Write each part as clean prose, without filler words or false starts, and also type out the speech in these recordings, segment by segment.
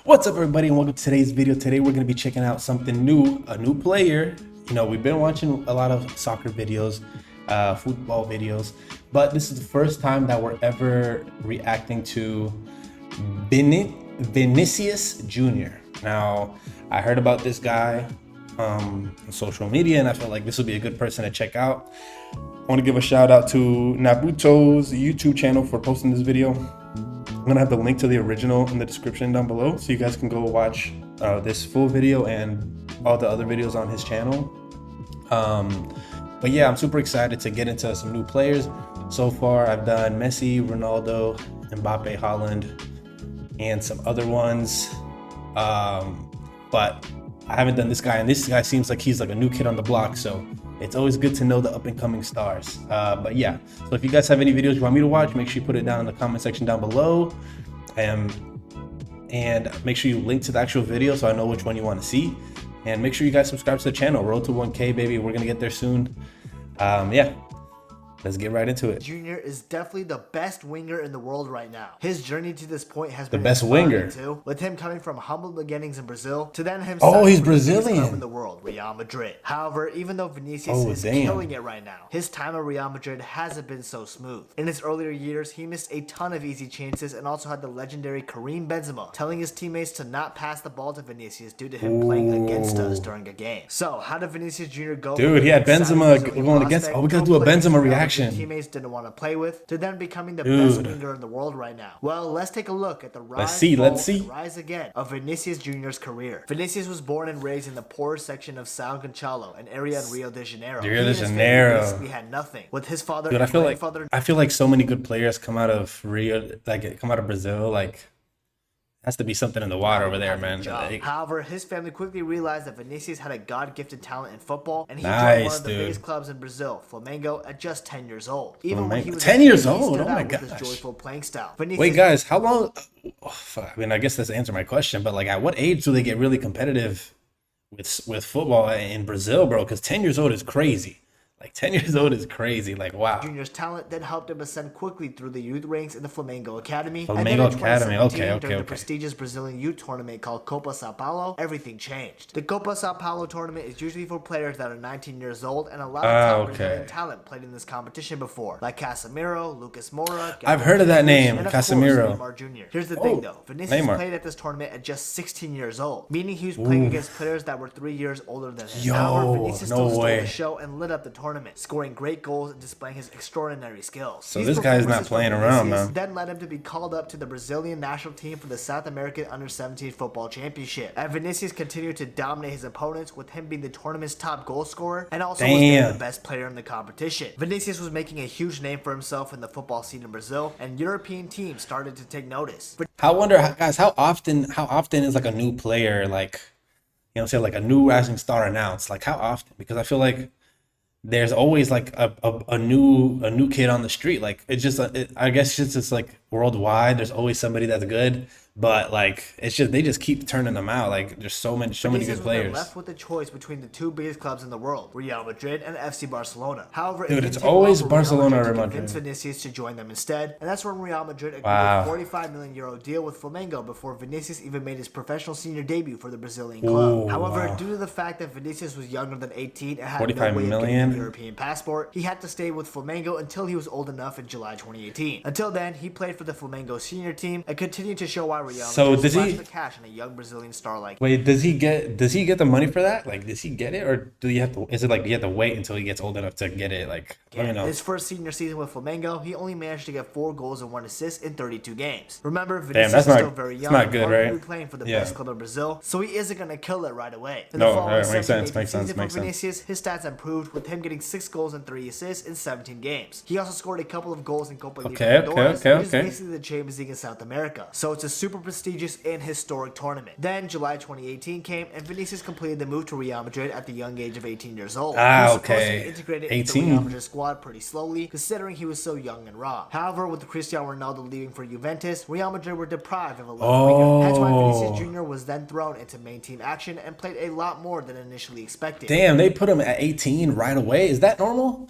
What's up, everybody, and welcome to today's video. Today we're going to be checking out something new, a new player. You know, we've been watching a lot of soccer videos, football videos, but this is the first time that we're ever reacting to Vinicius Junior. Now, I heard about this guy on social media, and I felt like this would be a good person to check out. I want to give a shout out to Nabuto's YouTube channel for posting this video. I'm gonna have the link to the original in the description down below, so you guys can go watch this full video and all the other videos on his channel. But yeah, I'm super excited to get into some new players. So far, I've done Messi, Ronaldo, Mbappe, Haaland, and some other ones. But I haven't done this guy, and this guy seems like he's like a new kid on the block, so it's always good to know the up-and-coming stars. But yeah, so if you guys have any videos you want me to watch, make sure you put it down in the comment section down below, and make sure you link to the actual video so I know which one you want to see. And make sure you guys subscribe to the channel. Road to 1K, baby. We're gonna get there soon. Yeah, let's get right into it. Junior is definitely the best winger in the world right now. His journey to this point has been the best winger too, with him coming from humble beginnings in Brazil to then him he's signing for the biggest Brazilian club in the world, Real Madrid. However, even though Vinicius is killing it right now, his time at Real Madrid hasn't been so smooth. In his earlier years, he missed a ton of easy chances and also had the legendary Karim Benzema telling his teammates to not pass the ball to Vinicius due to him playing against us during a game. So how did Vinicius Junior go? Dude, he had Benzema going against. Oh, we gotta do a Benzema reaction. Teammates didn't want to play with, to then becoming the best winger in the world right now. Well, let's take a look at the rise, and rise again of Vinicius Junior's career. Vinicius was born and raised in the poor section of São Gonçalo, an area in Rio de Janeiro. He basically had nothing. With his father, dude, I feel like so many good players come out of Brazil, like. Has to be something in the water over there, man. However, his family quickly realized that Vinicius had a God-gifted talent in football, and he joined one of the biggest clubs in Brazil, Flamengo, at just 10 years old. Even when he was 10 years old, oh my gosh. His joyful playing style. Wait, guys, how long? I mean, I guess that's answer my question, but like, at what age do they get really competitive with football in Brazil, bro? Because 10 years old is crazy. Like, 10 years old is crazy. Like, wow. Junior's talent then helped him ascend quickly through the youth ranks in the Flamengo Academy. Okay. The prestigious Brazilian youth tournament called Copa Sao Paulo, everything changed. The Copa Sao Paulo tournament is usually for players that are 19 years old, and a lot of top Brazilian talent played in this competition before, like Casemiro, Lucas Moura. I've heard of that name, Casemiro. Neymar Jr. Here's the thing, though. Vinicius played at this tournament at just 16 years old, meaning he was playing against players that were 3 years older than him. However, Vinicius still stole the show and lit up the tournament, scoring great goals and displaying his extraordinary skills. So this guy's not playing around, man. Then led him to be called up to the Brazilian national team for the South American Under-17 Football Championship. And Vinicius continued to dominate his opponents, with him being the tournament's top goal scorer and also was named the best player in the competition. Vinicius was making a huge name for himself in the football scene in Brazil, and European teams started to take notice. But I wonder, guys, how often is like a new player, like, you know, say like a new rising star announced? Like, how often? Because I feel like there's always like a new kid on the street. Like, it's just I guess it's just like worldwide. There's always somebody that's good, but like it's just they just keep turning them out. Like, there's so many good players. Left with the choice between the two biggest clubs in the world, Real Madrid and FC Barcelona. However, dude, it's always Barcelona or Madrid. Convince Vinicius to join them instead, and that's when Real Madrid agreed a 45 million euro deal with Flamengo before Vinicius even made his professional senior debut for the Brazilian club. However, due to the fact that Vinicius was younger than 18 and had no way of getting a European passport, he had to stay with Flamengo until he was old enough in July 2018. Until then, he played for the Flamengo senior team and continued to show why Real Madrid splashed the cash on a young Brazilian star like. Wait, does he get the money for that? Like, does he get it, or do you have to? Is it like you have to wait until he gets old enough to get it? Like, let me know. His first senior season with Flamengo, he only managed to get 4 goals and 1 assist in 32 games. Remember, Vinicius is still very young. That's not good, right? Playing for the best club in Brazil, so he isn't gonna kill it right away. In the makes sense. Vinicius, his stats improved, with him getting 6 goals and 3 assists in 17 games. He also scored a couple of goals in Copa Libertadores, which is basically the Champions League in South America. So it's a super prestigious and historic tournament. Then July 2018 came, and Vinicius completed the move to Real Madrid at the young age of 18 years old. He was supposed to be integrated into the Real Madrid squad pretty slowly, considering he was so young and raw. However, with Cristiano Ronaldo leaving for Juventus, Real Madrid were deprived of a left winger. That's why Vinicius Junior was then thrown into main team action and played a lot more than initially expected. Damn, they put him at 18 right away. Is that normal?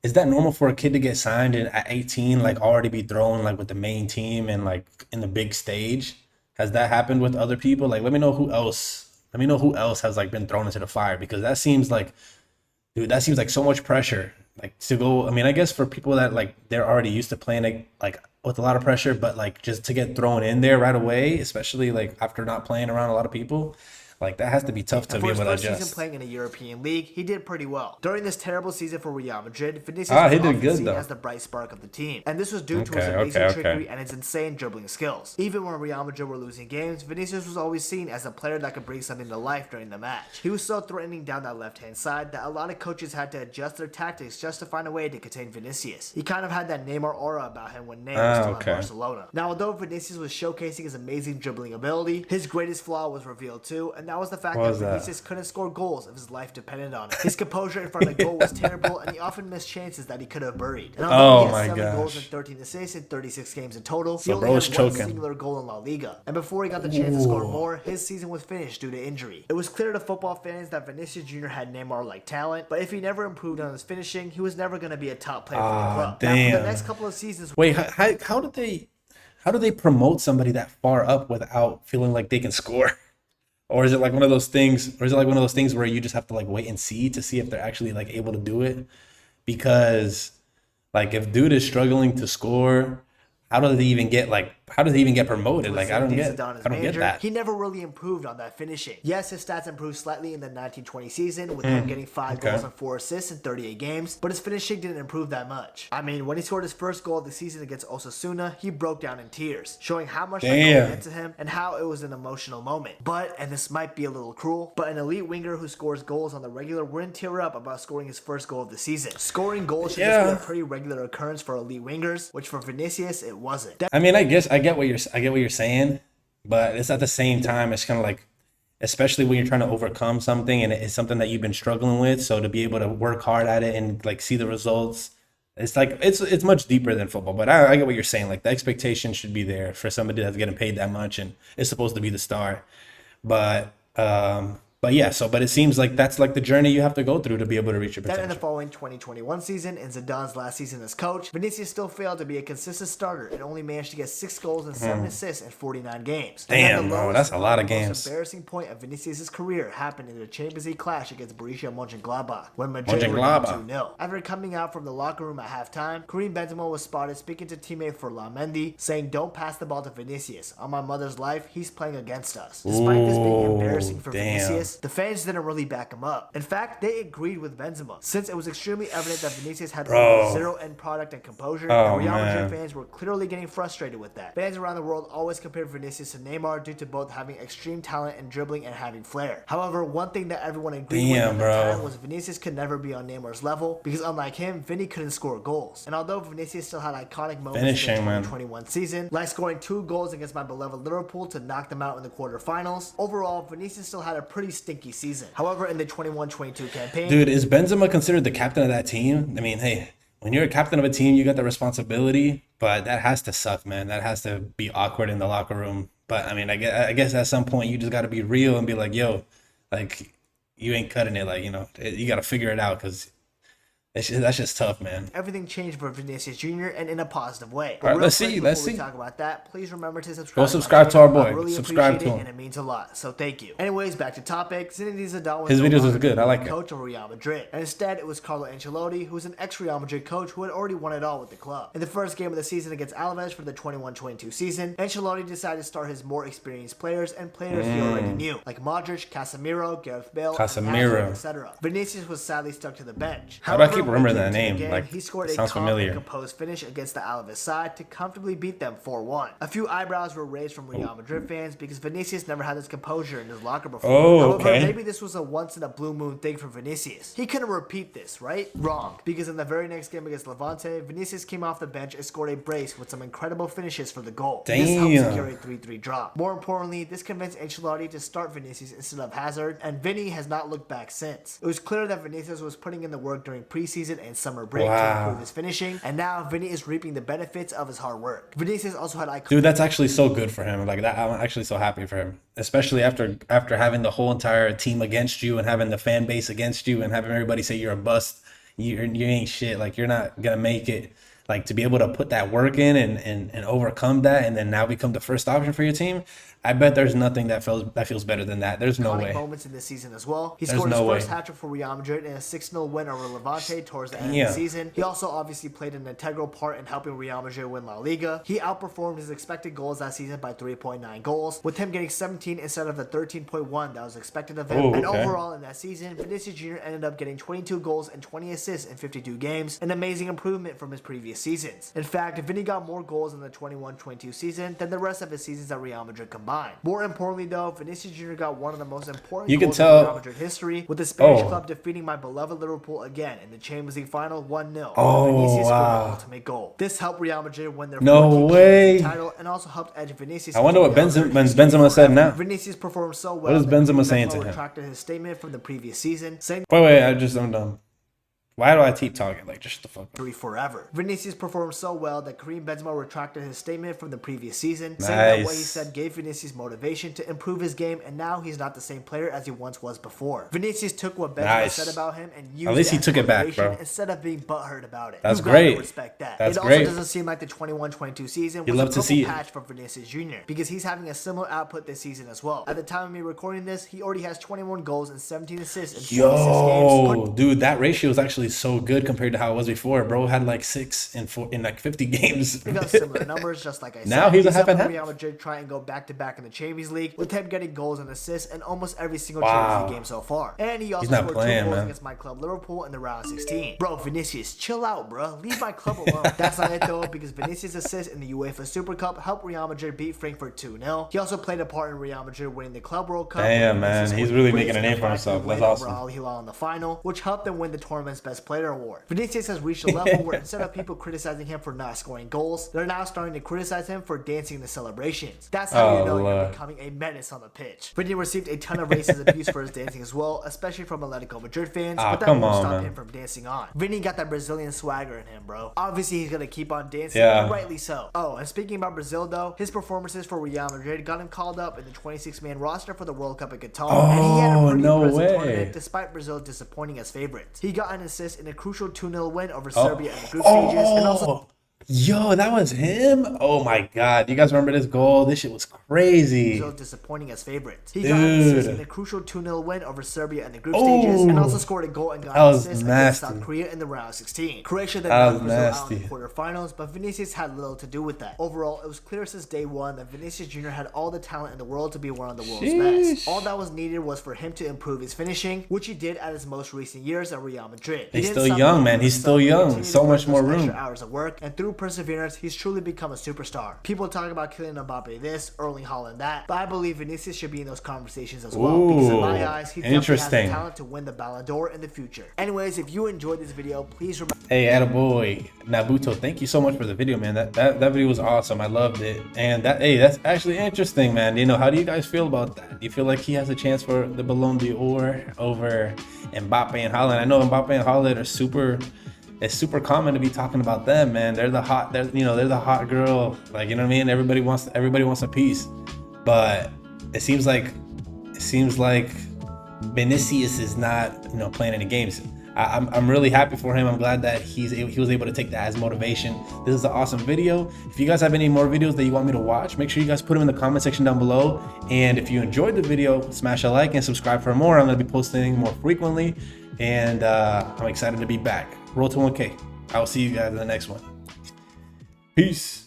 Is that normal for a kid to get signed and at 18, like already be thrown like with the main team and like in the big stage? Has that happened with other people? Like, let me know who else. Let me know who else has like been thrown into the fire, because that seems like, dude, that seems like so much pressure. Like to go. I mean, I guess for people that like they're already used to playing like with a lot of pressure, but like just to get thrown in there right away, especially like after not playing around a lot of people. Like that has to be tough to be able to adjust. For his first season playing in a European league, he did pretty well. During this terrible season for Real Madrid, Vinicius was often seen as the bright spark of the team, and this was due to his amazing trickery and his insane dribbling skills. Even when Real Madrid were losing games, Vinicius was always seen as a player that could bring something to life during the match. He was so threatening down that left-hand side that a lot of coaches had to adjust their tactics just to find a way to contain Vinicius. He kind of had that Neymar aura about him when Neymar was still at Barcelona. Now, although Vinicius was showcasing his amazing dribbling ability, his greatest flaw was revealed too, and that was the fact that Vinicius couldn't score goals if his life depended on it. His composure in front of the goal was terrible, and he often missed chances that he could have buried. And although he has 7 goals and 13 assists in 36 games in total, he only had one singular goal in La Liga. And before he got the chance to score more, his season was finished due to injury. It was clear to football fans that Vinicius Junior had Neymar-like talent, but if he never improved on his finishing, he was never going to be a top player for the club. Now, for the next couple of seasons... Wait, how do they promote somebody that far up without feeling like they can score? Or is it like one of those things? Where you just have to like wait and see to see if they're actually like able to do it? Because like if dude is struggling to score, how does he even get promoted? Like I don't get that. He never really improved on that finishing. Yes, his stats improved slightly in the 1920 season with him getting 5 goals and 4 assists in 38 games, but his finishing didn't improve that much. I mean, when he scored his first goal of the season against Osasuna, he broke down in tears, showing how much that goal meant to him and how it was an emotional moment. But, and this might be a little cruel, but an elite winger who scores goals on the regular wouldn't tear up about scoring his first goal of the season. Scoring goals should just be a pretty regular occurrence for elite wingers, which for Vinicius it wasn't. I mean, I get what you're saying, but it's at the same time, it's kind of like, especially when you're trying to overcome something and it's something that you've been struggling with. So to be able to work hard at it and like see the results, it's like it's much deeper than football. But I get what you're saying. Like the expectation should be there for somebody that's getting paid that much and is supposed to be the star. But it seems like that's like the journey you have to go through to be able to reach your potential. Then in the following 2021 season, in Zidane's last season as coach, Vinicius still failed to be a consistent starter and only managed to get 6 goals and 7 assists in 49 games. Damn, bro, that's a lot of games. The most embarrassing point of Vinicius' career happened in the Champions League clash against Borussia Mönchengladbach, when Madrid were down 2-0. After coming out from the locker room at halftime, Karim Benzema was spotted speaking to teammate Ferland Mendy, saying, "Don't pass the ball to Vinicius. On my mother's life, he's playing against us." Despite this being embarrassing for Vinicius, the fans didn't really back him up. In fact, they agreed with Benzema, since it was extremely evident that Vinicius had zero end product and composure, and Real Madrid fans were clearly getting frustrated with that. Fans around the world always compared Vinicius to Neymar due to both having extreme talent in dribbling and having flair. However, one thing that everyone agreed with at the time was Vinicius could never be on Neymar's level, because unlike him, Vinny couldn't score goals. And although Vinicius still had iconic moments in the 2021 season, like scoring 2 goals against my beloved Liverpool to knock them out in the quarterfinals, overall, Vinicius still had a pretty stinky season. However, in the 21-22 campaign... Dude, is Benzema considered the captain of that team? I mean, hey, when you're a captain of a team, you got the responsibility, but that has to suck, man. That has to be awkward in the locker room. But, I mean, I guess at some point you just got to be real and be like, yo, like, you ain't cutting it. Like, you know, you got to figure it out because... that's just tough, man. Everything changed for Vinicius Junior and in a positive way. All right, let's see. Before we talk about that, please remember to subscribe. Go subscribe to our boy. I really subscribe appreciate to him. and it means a lot. So thank you. Anyways, back to topic. Zinedine Zidane was his videos was good. I like it. Coach of Real Madrid, and instead it was Carlo Ancelotti, who was an ex-Real Madrid coach who had already won it all with the club. In the first game of the season against Alaves for the 21-22 season, Ancelotti decided to start his more experienced players and players he already knew, like Modric, Casemiro, Gareth Bale, etc. Vinicius was sadly stuck to the bench. How do I keep remembering that name? Like, he scored a calm and composed finish against the Alaves side to comfortably beat them 4-1. A few eyebrows were raised from Real Madrid fans because Vinicius never had this composure in his locker before. However, maybe this was a once-in-a-blue-moon thing for Vinicius. He couldn't repeat this, right? Wrong. Because in the very next game against Levante, Vinicius came off the bench and scored a brace with some incredible finishes for the goal. Damn. This helped secure a 3-3 draw. More importantly, this convinced Ancelotti to start Vinicius instead of Hazard, and Vinny has not looked back since. It was clear that Vinicius was putting in the work during preseason and summer break to improve his finishing, and now Vinny is reaping the benefits of his hard work. Vinicius also had Dude, that's actually so good for him. Like that, I'm actually so happy for him, especially after having the whole entire team against you and having the fan base against you and having everybody say you're a bust, you ain't shit, like you're not gonna make it. Like to be able to put that work in and overcome that and then now become the first option for your team, I bet there's nothing that feels better than that. There's no way. Moments in this season as well. He scored his first hat-trick for Real Madrid in a 6-0 win over Levante towards the end of the season. He also obviously played an integral part in helping Real Madrid win La Liga. He outperformed his expected goals that season by 3.9 goals, with him getting 17 instead of the 13.1 that was expected of him. And overall in that season, Vinicius Junior ended up getting 22 goals and 20 assists in 52 games, an amazing improvement from his previous seasons. In fact, Vinny got more goals in the 21-22 season than the rest of his seasons at Real Madrid combined. More importantly though, Vinicius Junior got one of the most important goals in Real Madrid history, with the Spanish club defeating my beloved Liverpool again in the Champions League final 1-0. Vinicius scored the ultimate goal. This helped Real Madrid win their 14th title and also helped edge Vinicius. I wonder what Benzema said now. Vinicius performed so well. What is Benzema saying to him? Retracted his statement from the previous season, saying, Wait, I'm done. Why do I keep talking? Like, just the fuck up. Forever. Vinicius performed so well that Karim Benzema retracted his statement from the previous season, saying that what he said gave Vinicius motivation to improve his game, and now he's not the same player as he once was before. Vinicius took what Benzema said about him and used it as motivation instead of being butthurt about it. That's great. Respect that. That's it great. also doesn't seem like the 21-22 season was a purple patch for Vinicius Junior, because he's having a similar output this season as well. At the time of me recording this, he already has 21 goals and 17 assists in 26 games. Dude, that ratio is actually so good compared to how it was before. Bro had like 6 in like 50 games. We got similar numbers, just like I said. Now he's a half and half. Real Madrid try and go back-to-back in the Champions League, with him getting goals and assists in almost every single Champions League game so far. And he also scored 2 goals against my club Liverpool in the round of 16. Bro, Vinicius, chill out, bro. Leave my club alone. That's not it though, because Vinicius' assist in the UEFA Super Cup helped Real Madrid beat Frankfurt 2-0. He also played a part in Real Madrid winning the Club World Cup. Damn, man, he's really making a name for himself. That's awesome. Al Hilal in the final, which helped them win the tournament's Best Player award. Vinicius has reached a level where instead of people criticizing him for not scoring goals, they're now starting to criticize him for dancing in the celebrations. That's how you know you're becoming a menace on the pitch. Vinny received a ton of racist abuse for his dancing as well, especially from Atletico Madrid fans, but that won't stop him from dancing on. Vinny got that Brazilian swagger in him, bro. Obviously, he's gonna keep on dancing, and rightly so. Oh, and speaking about Brazil though, his performances for Real Madrid got him called up in the 26-man roster for the World Cup at Qatar, and he had a pretty impressive tournament despite Brazil disappointing as favorites. He got an assist in a crucial 2-0 win over Serbia in the group stages, and also Yo, that was him? Oh my god. You guys remember this goal? This shit was crazy. So disappointing as favorites. He got an assist in a crucial 2-0 win over Serbia in the group stages, and also scored a goal and got an assist against South Korea in the round of 16. Croatia then knocked Brazil out in the quarterfinals, but Vinicius had little to do with that. Overall, it was clear since day one that Vinicius Junior had all the talent in the world to be one of the world's best. All that was needed was for him to improve his finishing, which he did at his most recent years at Real Madrid. He's still young, man. He's still young. So much more room. Hours of work, and through perseverance, he's truly become a superstar. People talk about Kylian Mbappe this, Erling Haaland that, but I believe Vinicius should be in those conversations as well. Because in my eyes, he definitely has the talent to win the Ballon d'Or in the future. Anyways, if you enjoyed this video, please remember. Hey, attaboy, Nabuto, thank you so much for the video, man. That video was awesome. I loved it. And that's actually interesting, man. You know, how do you guys feel about that? Do you feel like he has a chance for the Ballon d'Or over Mbappe and Haaland? I know Mbappe and Haaland are it's super common to be talking about them, man. They're the hot girl. Like, you know what I mean? Everybody wants a piece. But it seems like Vinicius is not, playing any games. I'm really happy for him. I'm glad that he was able to take that as motivation. This is an awesome video. If you guys have any more videos that you want me to watch, make sure you guys put them in the comment section down below. And if you enjoyed the video, smash a like and subscribe for more. I'm going to be posting more frequently. And I'm excited to be back. Roll to 1K. I will see you guys in the next one. Peace.